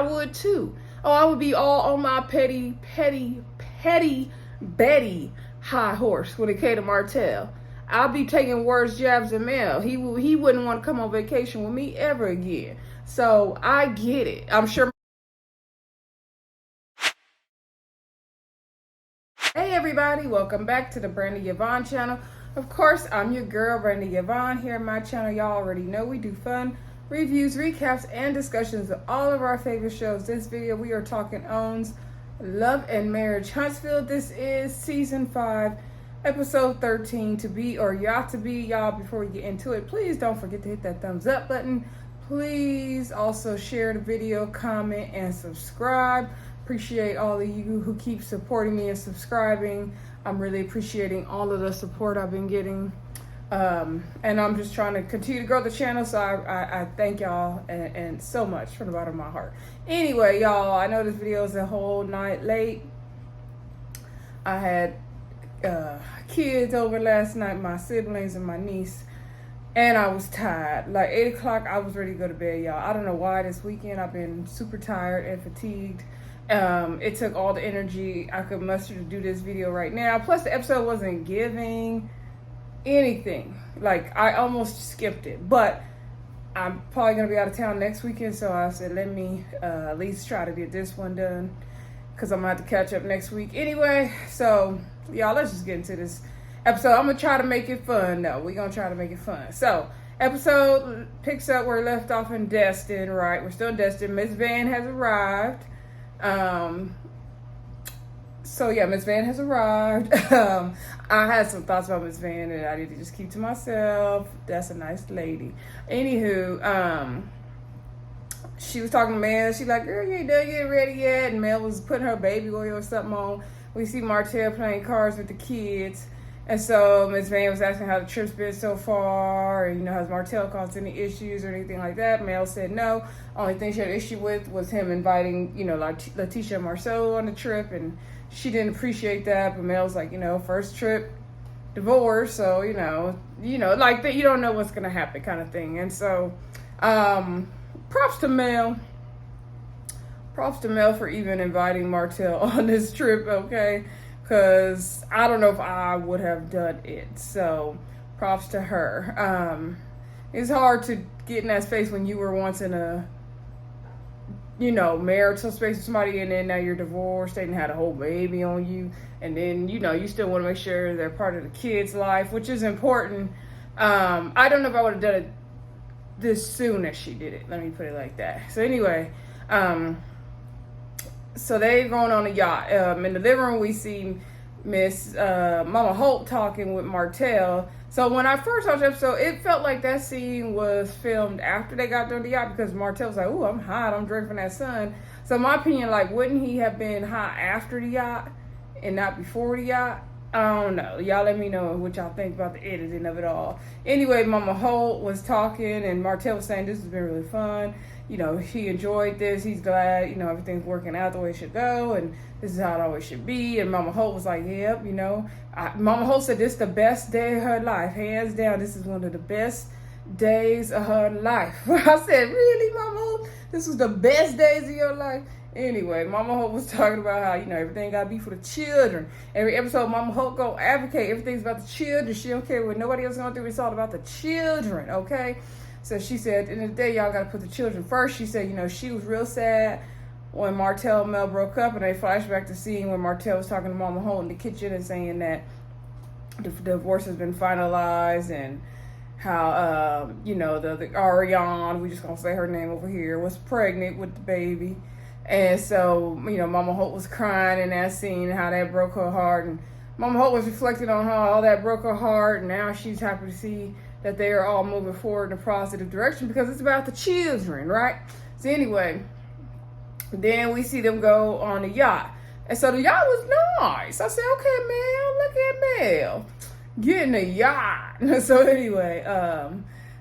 would too. Oh, I would be all on my petty Betty high horse when it came to Martell. I'll be taking worse jabs than Mel. He wouldn't want to come on vacation with me ever again. So I get it. I'm sure. Hey everybody, welcome back to the Brandy Yvonne channel. Of course, I'm your girl, Brandy Yvonne. Here on my channel, y'all already know we do fun reviews, recaps, and discussions of all of our favorite shows. This video, we are talking Owns Love and Marriage Huntsville. This is season 5, episode 13, To Be or Yacht to Be. Y'all, before we get into it, please don't forget to hit that thumbs up button. Please also share the video, comment, and subscribe. Appreciate all of you who keep supporting me and subscribing. I'm really appreciating all of the support I've been getting. And I'm just trying to continue to grow the channel, so I thank y'all and so much from the bottom of my heart. Anyway, y'all, I know this video is a whole night late. I had kids over last night, my siblings and my niece, and I was tired. Like 8 o'clock, I was ready to go to bed, y'all. I don't know why this weekend I've been super tired and fatigued. It took all the energy I could muster to do this video right now. Plus, the episode wasn't giving anything. Like, I almost skipped it. But I'm probably going to be out of town next weekend, so I said, let me at least try to get this one done, because I'm going to have to catch up next week anyway. So, y'all, let's just get into this episode. I'm going to try to make it fun, though. We're going to try to make it fun. So, episode picks up where we left off in Destin, right? We're still in Destin. Miss Van has arrived. So yeah, Miss Van has arrived. I had some thoughts about Miss Van that I need to just keep to myself. That's a nice lady. Anywho, she was talking to Mel. She's like, girl, you ain't done getting ready yet. And Mel was putting her baby oil or something on. We see Martell playing cards with the kids. And so Miss Van was asking how the trip's been so far, and, has Martell caused any issues or anything like that? Mel said no. Only thing she had an issue with was him inviting, like Letitia and Marsau on the trip, and she didn't appreciate that. But Mel's like, first trip, divorce, so like that, you don't know what's gonna happen, kind of thing. And so, props to Mel. Props to Mel for even inviting Martell on this trip, okay? Because I don't know if I would have done it. So props to her. It's hard to get in that space when you were once in a, marital space with somebody, and then now you're divorced and had a whole baby on you. And then, you still want to make sure they're part of the kid's life, which is important. I don't know if I would have done it this soon as she did it. Let me put it like that. So anyway, so they're going on a yacht. In the living room, we see Miss Mama Holt talking with Martell. So when I first watched the episode, it felt like that scene was filmed after they got done the yacht, because Martell was like, "Ooh, I'm hot. I'm drinking from that sun." So in my opinion, like, wouldn't he have been hot after the yacht and not before the yacht? I don't know. Y'all let me know what y'all think about the editing of it all. Anyway, Mama Holt was talking, and Martell was saying this has been really fun. He enjoyed this. He's glad, everything's working out the way it should go, and this is how it always should be. And Mama Holt was like, yep, Mama Holt said this is the best day of her life. Hands down, this is one of the best days of her life. I said, really, Mama Holt? This was the best days of your life? Anyway, Mama Holt was talking about how, everything got to be for the children. Every episode, Mama Holt go advocate. Everything's about the children. She don't care what nobody else going to do. It's all about the children, okay? So she said, at the end of the day, y'all got to put the children first. She said, she was real sad when Martell and Mel broke up, and they flashed back to scene when Martell was talking to Mama Holt in the kitchen and saying that the divorce has been finalized, and how, the Ariane, we just going to say her name over here, was pregnant with the baby. And so, Mama Holt was crying in that scene, how that broke her heart. And Mama Holt was reflecting on how all that broke her heart, and now she's happy to see that they are all moving forward in a positive direction, because it's about the children, right? So anyway, then we see them go on the yacht. And so the yacht was nice. I said, okay, Mel, look at Mel getting a yacht. So anyway,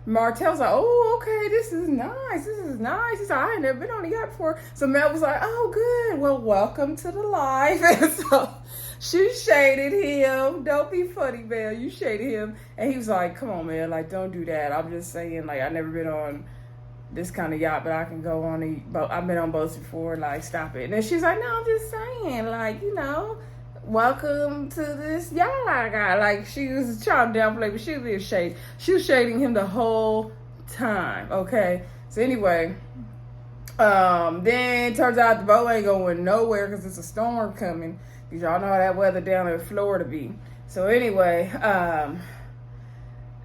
Martell's like, oh, okay, this is nice. This is nice. He's like, I ain't never been on a yacht before. So Mel was like, oh, good. Well, welcome to the life. And so she shaded him. Don't be funny, Mel. You shaded him. And he was like, come on, man. Like, don't do that. I'm just saying, like, I've never been on this kind of yacht, but I can go on a boat. I've been on boats before, like, stop it. And then she's like, no, I'm just saying, like, welcome to this yacht I got. Like, she was trying to downplay, but she was being shady. She was shading him the whole time, okay? So anyway, then it turns out the boat ain't going nowhere because it's a storm coming. Because y'all know how that weather down in Florida be. So anyway,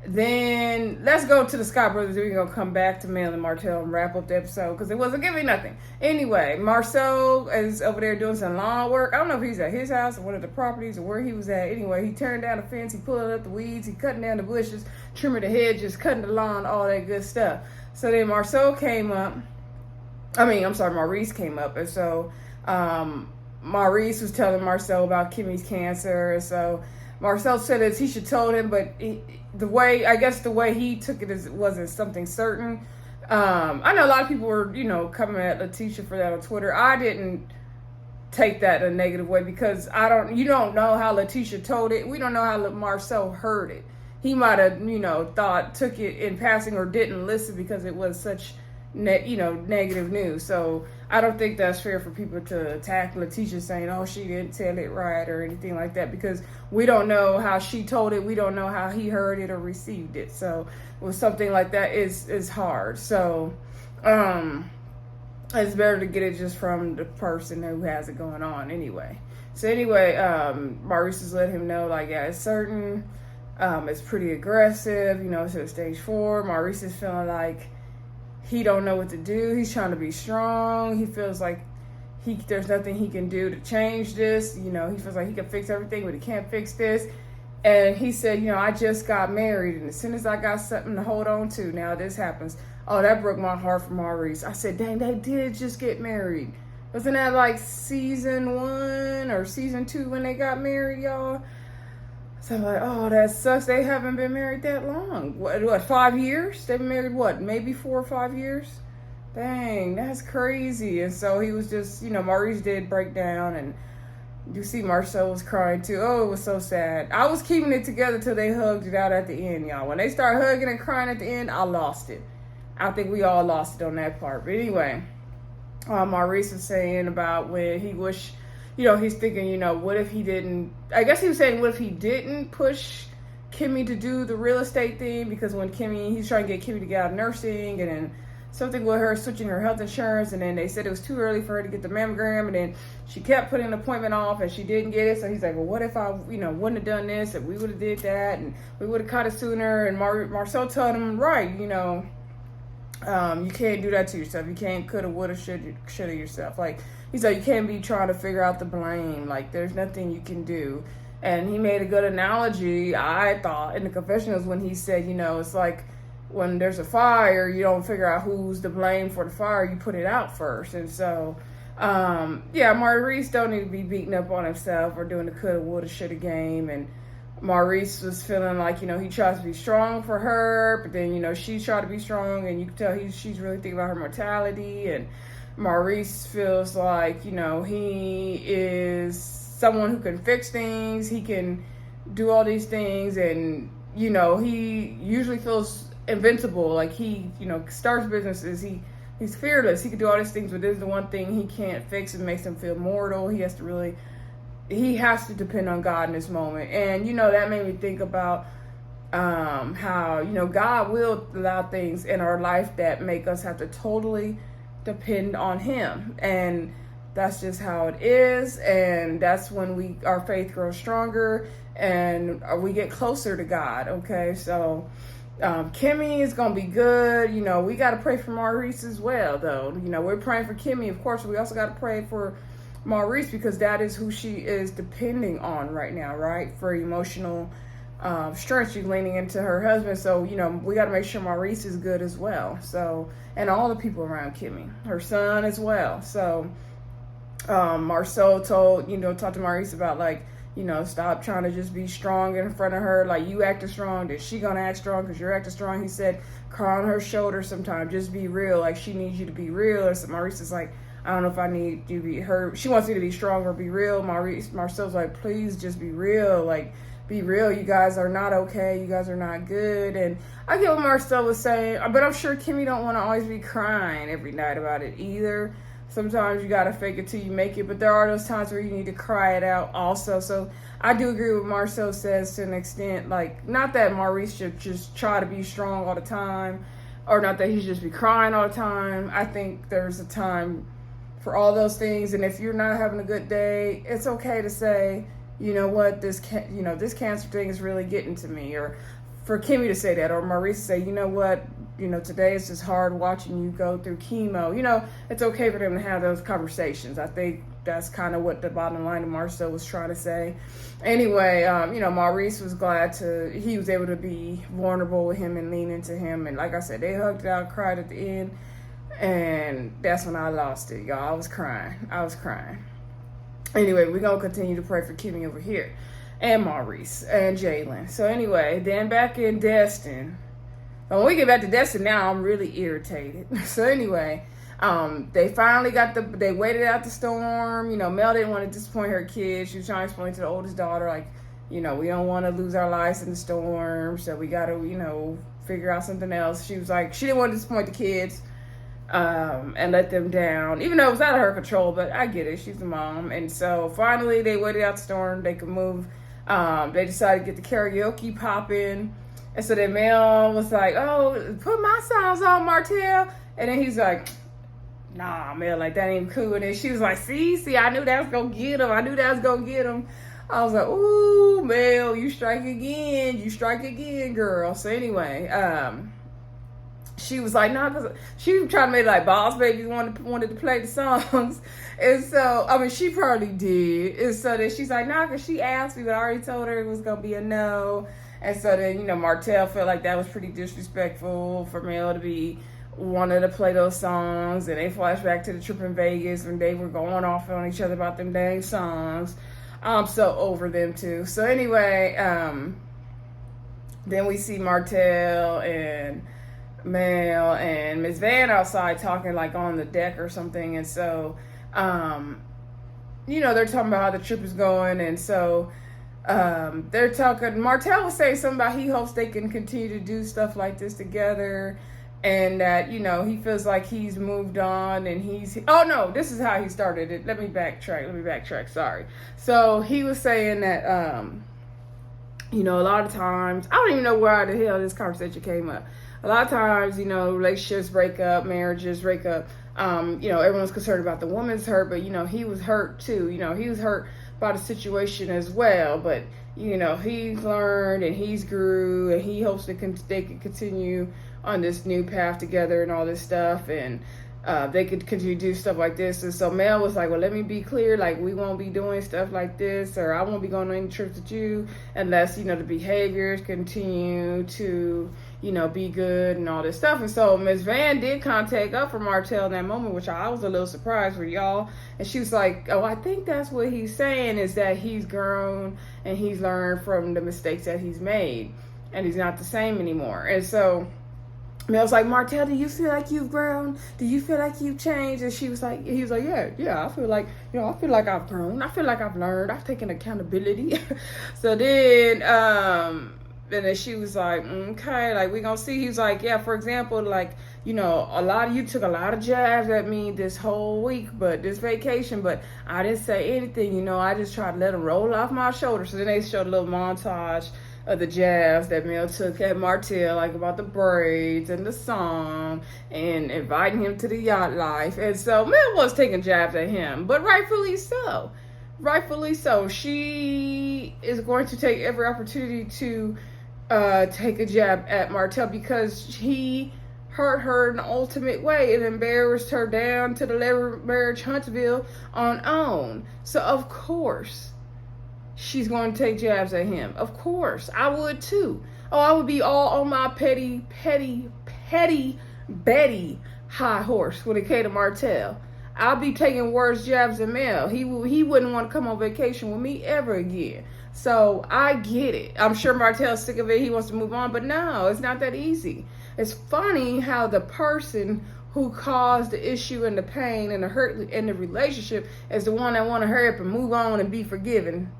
then let's go to the Scott brothers. We're going to come back to Mel and Martell and wrap up the episode because it wasn't giving nothing. Anyway, Marsau is over there doing some lawn work. I don't know if he's at his house or one of the properties or where he was at. Anyway, he turned down the fence. He pulling up the weeds. He cutting down the bushes, trimming the hedges, cutting the lawn, all that good stuff. So then Maurice came up. And so Maurice was telling Marcel about Kimmie's cancer. And so Marcel said that he should told him, but the way he took it wasn't something certain. I know a lot of people were, coming at Letitia for that on Twitter. I didn't take that in a negative way because you don't know how Letitia told it. We don't know how Marcel heard it. He might have, took it in passing or didn't listen because it was such, negative news. So I don't think that's fair for people to attack Letitia saying, oh, she didn't tell it right or anything like that because we don't know how she told it. We don't know how he heard it or received it. So with something like that is hard. So it's better to get it just from the person who has it going on anyway. So anyway, Maurice has let him know, like, yeah, it's certain. It's pretty aggressive, it's at stage 4. Maurice is feeling like he don't know what to do. He's trying to be strong. He feels like there's nothing he can do to change this. He feels like he can fix everything, but he can't fix this. And he said, I just got married, and as soon as I got something to hold on to, now this happens. Oh, that broke my heart for Maurice. I said, dang, they did just get married. Wasn't that like season 1 or season 2 when they got married, y'all? So I'm like, oh, that sucks. They haven't been married that long. What 5 years? They've been married, maybe 4 or 5 years? Dang, that's crazy. And so he was just, Maurice did break down, and you see Marcel was crying too. Oh, it was so sad. I was keeping it together till they hugged it out at the end, y'all. When they started hugging and crying at the end, I lost it. I think we all lost it on that part. But anyway, Maurice was saying about when he wished, he's thinking, what if he didn't, I guess he was saying, what if he didn't push Kimmie to do the real estate thing? Because when he's trying to get Kimmie to get out of nursing, and then something with her switching her health insurance, and then they said it was too early for her to get the mammogram, and then she kept putting an appointment off, and she didn't get it. So he's like, well, what if I, wouldn't have done this, and we would have did that, and we would have caught it sooner. And Marcel told him, right, you can't do that to yourself. You can't coulda, woulda, shoulda yourself. Like, he's like, you can't be trying to figure out the blame. Like, there's nothing you can do. And he made a good analogy, I thought, in the confessionals when he said, it's like when there's a fire, you don't figure out who's to blame for the fire. You put it out first. And so, Maurice don't need to be beating up on himself or doing the coulda, woulda, shoulda game. And Maurice was feeling like, he tries to be strong for her, but then, she tried to be strong, and you can tell she's really thinking about her mortality. And Maurice feels like, he is someone who can fix things. He can do all these things, and, he usually feels invincible. Like, he, starts businesses. He's fearless. He can do all these things, but this is the one thing he can't fix. It makes him feel mortal. He has to depend on God in this moment. And, that made me think about how, God will allow things in our life that make us have to totally depend on him. And that's just how it is. And that's when our faith grows stronger and we get closer to God. Okay. So, Kimmie is going to be good. We got to pray for Maurice as well, though. We're praying for Kimmie. Of course, we also got to pray for Maurice because that is who she is depending on right now, right? For emotional strength. She's leaning into her husband. So, we got to make sure Maurice is good as well. So, and all the people around Kimmie, her son as well. So, Marcel talked to Maurice about, like, stop trying to just be strong in front of her. Like, you acting strong, then she gonna act strong because you're acting strong. He said, cry on her shoulder sometimes. Just be real. Like, she needs you to be real. Or so Maurice is like, I don't know if I need you to be her. She wants you to be strong or be real. Marcel's like, please just be real. Like, be real. You guys are not okay. You guys are not good. And I get what Marcel was saying, but I'm sure Kimmie don't want to always be crying every night about it either. Sometimes you got to fake it till you make it, but there are those times where you need to cry it out also. So I do agree with Marcel says to an extent, like, not that Maurice should just try to be strong all the time, or not that he should just be crying all the time. I think there's a time for all those things, and if you're not having a good day, it's okay to say, you know what, this cancer thing is really getting to me, or for Kimmie to say that, or Maurice to say, you know what, today is just hard watching you go through chemo. It's okay for them to have those conversations. I think that's kind of what the bottom line of Marcel was trying to say. Anyway, Maurice was glad he was able to be vulnerable with him and lean into him. And like I said, they hugged it out, cried at the end. And that's when I lost it, y'all. I was crying. Anyway, we're going to continue to pray for Kimmie over here. And Maurice and Jalen. So anyway, then back in Destin. When we get back to Destin now, I'm really irritated. So anyway, they finally they waited out the storm. Mel didn't want to disappoint her kids. She was trying to explain to the oldest daughter, like, we don't want to lose our lives in the storm. So we got to, figure out something else. She was like, she didn't want to disappoint the kids and let them down, even though it was out of her control, but I get it. She's a mom. And so finally they waited out the storm. They could move. They decided to get the karaoke popping. And so then Mel was like, oh, put my songs on, Martell. And then he's like, nah, Mel, like, that ain't cool. And then she was like, see, I knew that was going to get him. I was like, ooh, Mel, you strike again, girl. So anyway, she was like, nah, because she was trying to make like Boss Baby wanted to play the songs. And so, she probably did. And so then she's like, nah, because she asked me, but I already told her it was going to be a no. And so then, Martell felt like that was pretty disrespectful for Mel to be wanting to play those songs. And they flashed back to the trip in Vegas when they were going off on each other about them dang songs. I'm so over them too. So anyway, then we see Martell and Mel and Miss Van outside talking, like, on the deck or something. And so, they're talking about how the trip is going. And so they're talking, Martell was saying something about he hopes they can continue to do stuff like this together, and that, he feels like he's moved on, and this is how he started it. Let me backtrack, sorry. So he was saying that, a lot of times, I don't even know where the hell this conversation came up. A lot of times, relationships break up, marriages break up. Everyone's concerned about the woman's hurt, but, he was hurt too. He was hurt by the situation as well, but he's learned and he's grew, and he hopes they can continue on this new path together and all this stuff, and they could continue to do stuff like this. And so Mel was like, well, let me be clear, like, we won't be doing stuff like this, or I won't be going on any trips with you unless the behaviors continue to be good and all this stuff. And so Miss Van did contact up for Martell in that moment, which I was a little surprised for y'all. And she was like, oh, I think that's what he's saying, is that he's grown and he's learned from the mistakes that he's made, and he's not the same anymore. And so Mel's like, Martell, do you feel like you've grown? Do you feel like you've changed? And he was like, yeah, I feel like, I feel like I've grown. I feel like I've learned. I've taken accountability. So then, and then she was like, okay, like, we gonna see. He was like, yeah, for example, like, a lot of you took a lot of jabs at me this whole week, but this vacation, but I didn't say anything, I just tried to let them roll off my shoulders. So then they showed a little montage of the jabs that Mel took at Martell, like about the braids and the song and inviting him to the yacht life. And so Mel was taking jabs at him, but rightfully so. She is going to take every opportunity to take a jab at Martell, because he hurt her in the ultimate way and embarrassed her down to the level of Marriage Huntsville on. So of course she's going to take jabs at him. Of course, I would too. Oh, I would be all on my petty Betty high horse when it came to Martell. I'll be taking worse jabs than Mel. He wouldn't want to come on vacation with me ever again. So I get it. I'm sure Martell's sick of it. He wants to move on, but no, it's not that easy. It's funny how the person who caused the issue and the pain and the hurt in the relationship is the one that want to hurry up and move on and be forgiven.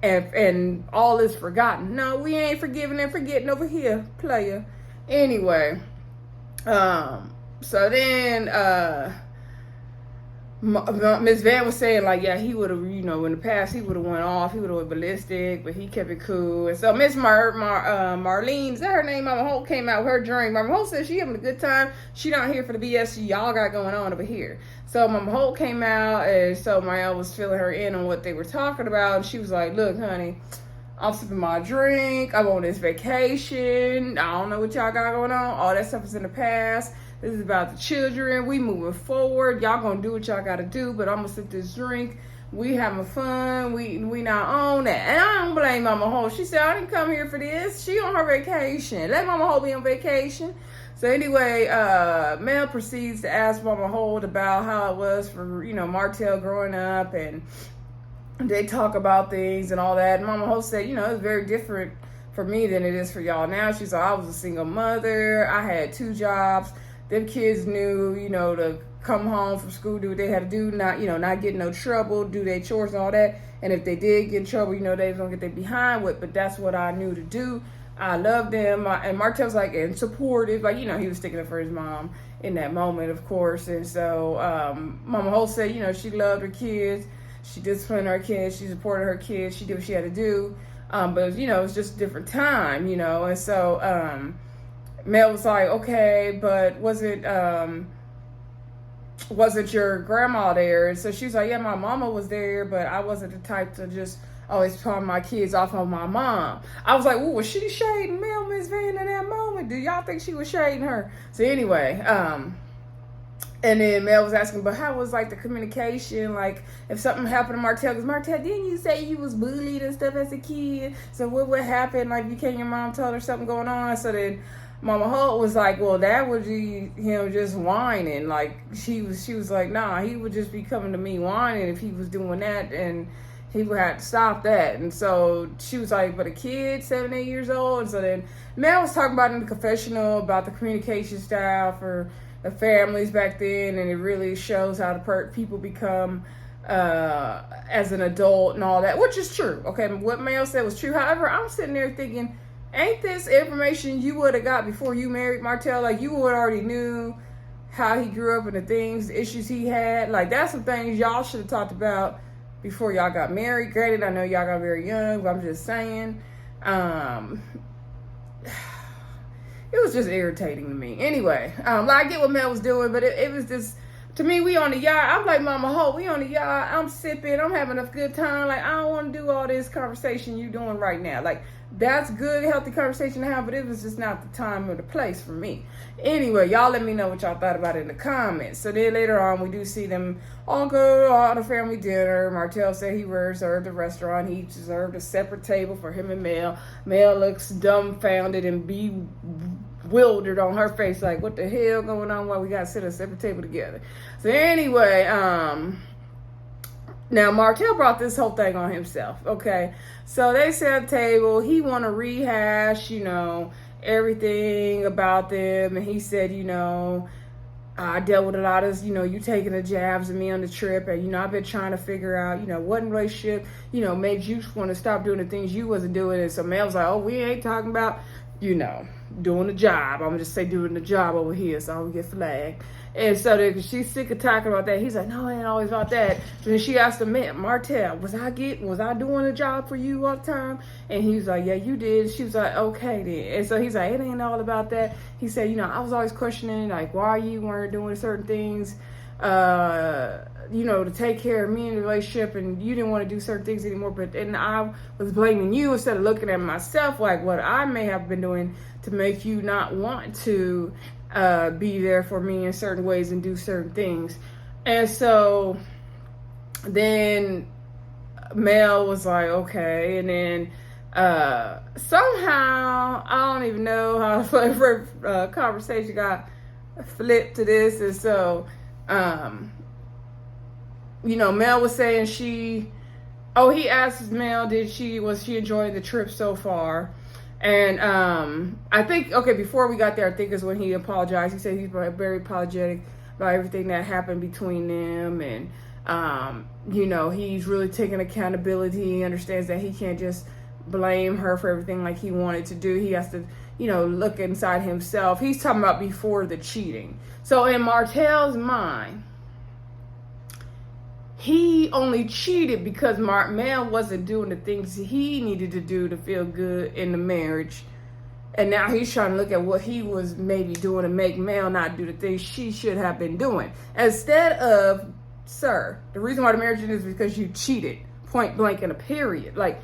and all is forgotten. No, we ain't forgiving and forgetting over here, player. Anyway, so then Miss Van was saying, like, yeah, he would have, in the past, he would have went off, he would have went ballistic, but he kept it cool. And so Miss Marlene, is that her name? Mama Holt came out with her drink. Mama Holt said she having a good time. She not here for the BS y'all got going on over here. So Mama Holt came out, and so Mel was filling her in on what they were talking about. And she was like, look, honey, I'm sipping my drink. I'm on this vacation. I don't know what y'all got going on. All that stuff is in the past. This is about the children. We moving forward. Y'all gonna do what y'all gotta do, but I'm gonna sip this drink. We having fun. We not on that. And I don't blame Mama Holt. She said, I didn't come here for this. She on her vacation. Let Mama Holt be on vacation. So anyway, Mel proceeds to ask Mama Holt about how it was for, Martell growing up, and they talk about things and all that. And Mama Holt said, it's very different for me than it is for y'all now. She's like, I was a single mother. I had 2 jobs. Them kids knew, to come home from school, do what they had to do, not get in no trouble, do their chores and all that. And if they did get in trouble, they was gonna get their behind with. But that's what I knew to do. I loved them. And Martell's like, and supportive, like, he was sticking up for his mom in that moment, of course. And so Mama Holt said, she loved her kids. She disciplined her kids. She supported her kids. She did what she had to do. But, it was just a different time, And so Mel was like, okay, but wasn't your grandma there? And so she was like, yeah, my mama was there, but I wasn't the type to just always pawn my kids off on my mom. I was like, ooh, was she shading Mel, Miss Van, in that moment? Do y'all think she was shading her? So anyway, and then Mel was asking, but how was, like, the communication? Like, if something happened to Martell, because Martell, didn't you say you was bullied and stuff as a kid? So what would happen? Like, your mom told her something going on? So then Mama Holt was like, well, that would be him just whining. Like, she was like, nah, he would just be coming to me whining if he was doing that, and he would have to stop that. And so she was like, but a kid, 7, 8 years old. And so then Mel was talking about in the confessional about the communication style for the families back then, and it really shows how the people become as an adult and all that, which is true. Okay, what Mel said was true. However, I'm sitting there thinking, ain't this information you would have got before you married Martell? Like, you would already knew how he grew up and the issues he had. Like, that's some things y'all should have talked about before y'all got married. Granted, I know y'all got very young, but I'm just saying. It was just irritating to me. Anyway, I get what Mel was doing, but it was just, to me, we on the yacht. I'm like, Mama Holt, we on the yacht. I'm sipping. I'm having a good time. Like, I don't want to do all this conversation you doing right now. Like, that's good, healthy conversation to have, but it was just not the time or the place for me. Anyway, y'all let me know what y'all thought about it in the comments. So then later on, we do see them all go on a family dinner. Martell said he reserved the restaurant. He reserved a separate table for him and Mel. Mel looks dumbfounded and bewildered on her face, like, what the hell going on? Why we got to sit at a separate table together? So anyway, now Martell brought this whole thing on himself, okay? So they sat at the table. He want to rehash, everything about them. And he said, I dealt with a lot of, you taking the jabs at me on the trip. And, I've been trying to figure out, what in relationship, made you want to stop doing the things you wasn't doing. And so Mel was like, oh, we ain't talking about, doing the job. I'm going to just say doing the job over here so I don't get flagged. And so then she's sick of talking about that. He's like, no, it ain't always about that. So then she asked him, Martell, was I doing a job for you all the time? And he was like, yeah, you did. She was like, okay then. And so he's like, it ain't all about that. He said, I was always questioning, like, why you weren't doing certain things, to take care of me in the relationship, and you didn't want to do certain things anymore. And I was blaming you instead of looking at myself, like what I may have been doing to make you not want to be there for me in certain ways and do certain things. And so then Mel was like, okay. And then somehow, I don't even know how the conversation got flipped to this. And so, Mel was saying he asked Mel, was she enjoying the trip so far? And I think, before we got there, I think is when he apologized. He said he's very apologetic about everything that happened between them. And You know, he's really taking accountability. He understands that he can't just blame her for everything like he wanted to do. He has to, you know, look inside himself. He's talking about before the cheating. So in Martell's mind, he only cheated because Mel wasn't doing the things he needed to do to feel good in the marriage. And now he's trying to look at what he was maybe doing to make Mel not do the things she should have been doing. Instead of, sir, the reason why the marriage is because you cheated, point blank in a period. Like,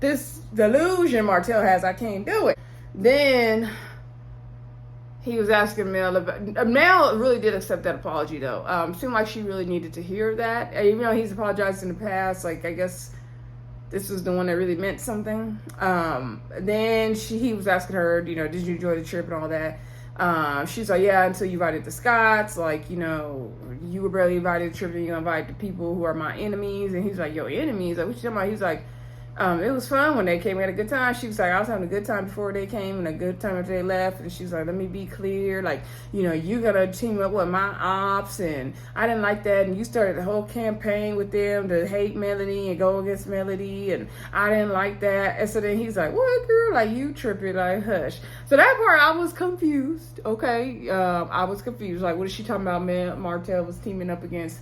this delusion Martell has, I can't do it. Then he was asking Mel about, Mel really did accept that apology though. Seemed like she really needed to hear that. Even though he's apologized in the past, like, I guess this was the one that really meant something. Then he was asking her, you know, did you enjoy the trip and all that? She's like, yeah, until you invited the Scots. Like, you know, you were barely invited to the trip and you invite the people who are my enemies. And he's like, your enemies? Like, what you talking about? He's like, it was fun when they came. We had a good time. She was like, I was having a good time before they came and a good time after they left. And she's like, let me be clear. Like, you know, you got to team up with my ops. And I didn't like that. And you started the whole campaign with them to hate Melody and go against Melody. And I didn't like that. And so then he's like, what, girl? Like, you tripping. Like, hush. So that part, I was confused. Okay. I was confused. Like, what is she talking about? Martell was teaming up against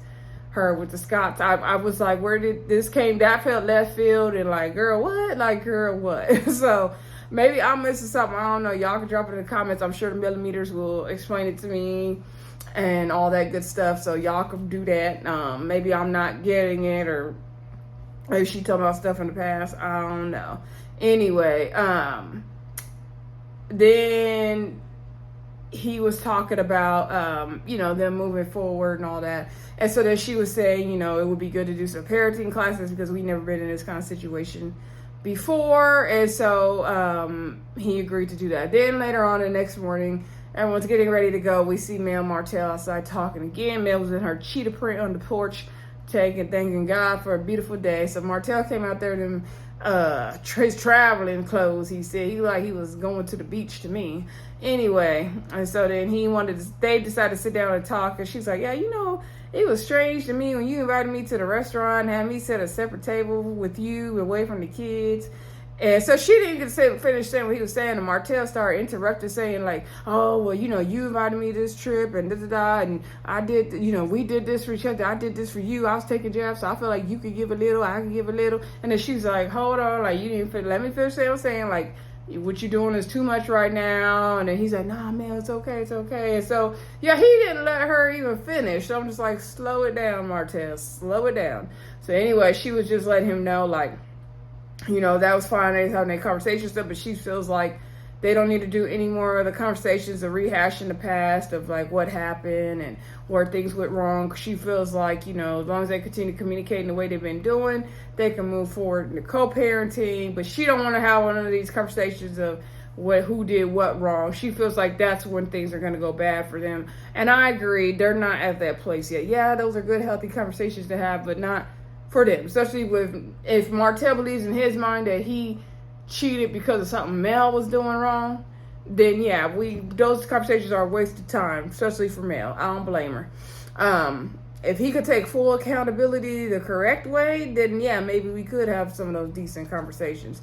her with the Scots. I was like, where did this came? That felt left field, and like, girl, what? Like, girl, what? So maybe I'm missing something. I don't know. Y'all can drop it in the comments. I'm sure the millimeters will explain it to me and all that good stuff. So y'all can do that. Maybe I'm not getting it, or maybe she talking about stuff in the past. I don't know. Anyway, then he was talking about, you know, them moving forward and all that. And so then she was saying, you know, it would be good to do some parenting classes because we've never been in this kind of situation before. And so he agreed to do that. Then later on the next morning, everyone's getting ready to go. We see Mel and Martell outside talking again. Mel was in her cheetah print on the porch, thanking God for a beautiful day. So Martell came out there in his traveling clothes. He said he was going to the beach to me. Anyway, and so then they decided to sit down and talk. And she's like, yeah, you know, it was strange to me when you invited me to the restaurant and had me set a separate table with you away from the kids. And so she didn't get to finish saying what he was saying, and Martell started interrupting, saying like, oh, well, you know, you invited me to this trip, and da-da-da, and I did, you know, we did this for each other, I did this for you, I was taking jabs, so I feel like you could give a little, I could give a little. And then she's like, hold on, like, you didn't let me finish saying, like, what you doing is too much right now. And then he's like, nah, man, it's okay, it's okay. And so, yeah, he didn't let her even finish. So I'm just like, slow it down, Martell, slow it down. So anyway, she was just letting him know, like, you know, that was fine. They was having their conversation stuff, but she feels like they don't need to do any more of the conversations of rehashing the past of like what happened and where things went wrong. She feels like, you know, as long as they continue communicating the way they've been doing, they can move forward in the co-parenting. But she don't want to have one of these conversations of who did what wrong. She feels like that's when things are going to go bad for them. And I agree, they're not at that place yet. Yeah, those are good, healthy conversations to have, but not for them. Especially if Martell believes in his mind that he cheated because of something Mel was doing wrong, then yeah, those conversations are a waste of time, especially for Mel. I don't blame her. If he could take full accountability the correct way, then yeah, maybe we could have some of those decent conversations.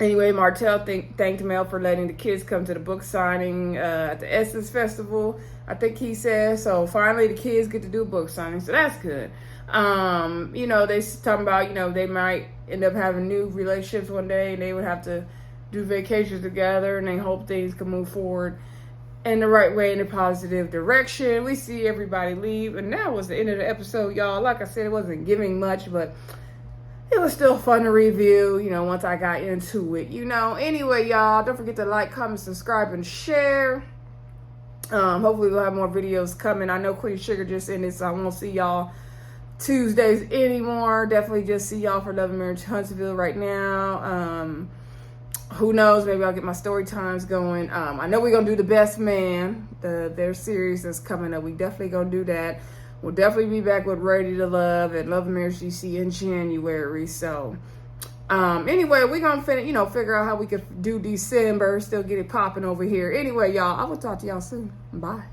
Anyway, Martell thanked Mel for letting the kids come to the book signing at the Essence Festival, I think he said. So finally the kids get to do a book signing, so that's good. You know, they talking about, you know, they might end up having new relationships one day and they would have to do vacations together, and they hope things can move forward in the right way, in a positive direction. We see everybody leave, and that was the end of the episode, y'all. Like I said, it wasn't giving much, but it was still fun to review, you know, once I got into it, you know. Anyway, y'all, don't forget to like, comment, subscribe, and share. Hopefully we'll have more videos coming. I know Queen Sugar just ended, so I won't see y'all Tuesdays anymore. Definitely just see y'all for Love and Marriage Huntsville right now. Who knows, maybe I'll get my story times going. I know we're gonna do The Best Man, their series that's coming up. We definitely gonna do that. We'll definitely be back with Ready to Love and Love and Marriage DC in January. So anyway, we're gonna figure out how we could do December, still get it popping over here. Anyway, y'all, I will talk to y'all soon. Bye.